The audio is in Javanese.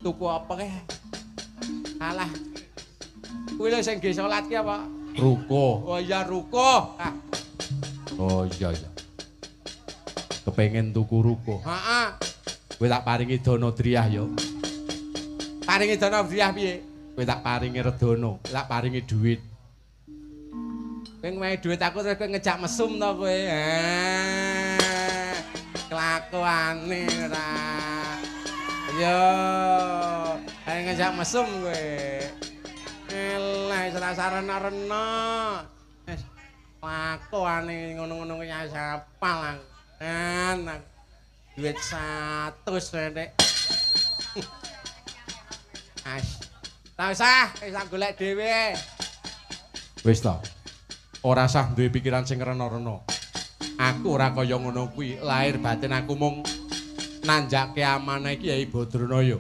Tuku apa ke? Alah. Kuwi lho sing nggih salat ki apa? Ruko. Oh iya ruko. Ah. Oh iya iya. Kepengen tuku ruko. Heeh. Kowe tak paringi dana driyah yo. Paringi dana driyah piye? Kowe tak paringi redono, tak paringi dhuwit. Kowe ngwehi dhuwit aku terus kowe ngejak mesum to kowe. Kelakuane ora. Yo, ayo ngejak mesum kowe. Eleh sarana-rena. Wis kelakuane ngono-ngono kuwi siapa lang. Enak. Duit 100 nek. As. Tak usah, wis tak golek dhewe. Wis ta. Ora sah duwe pikiran sing rena-rena. Aku ora kaya ngono kuwi, lahir batin aku mung nanjake amanah iki Yai Badranaya.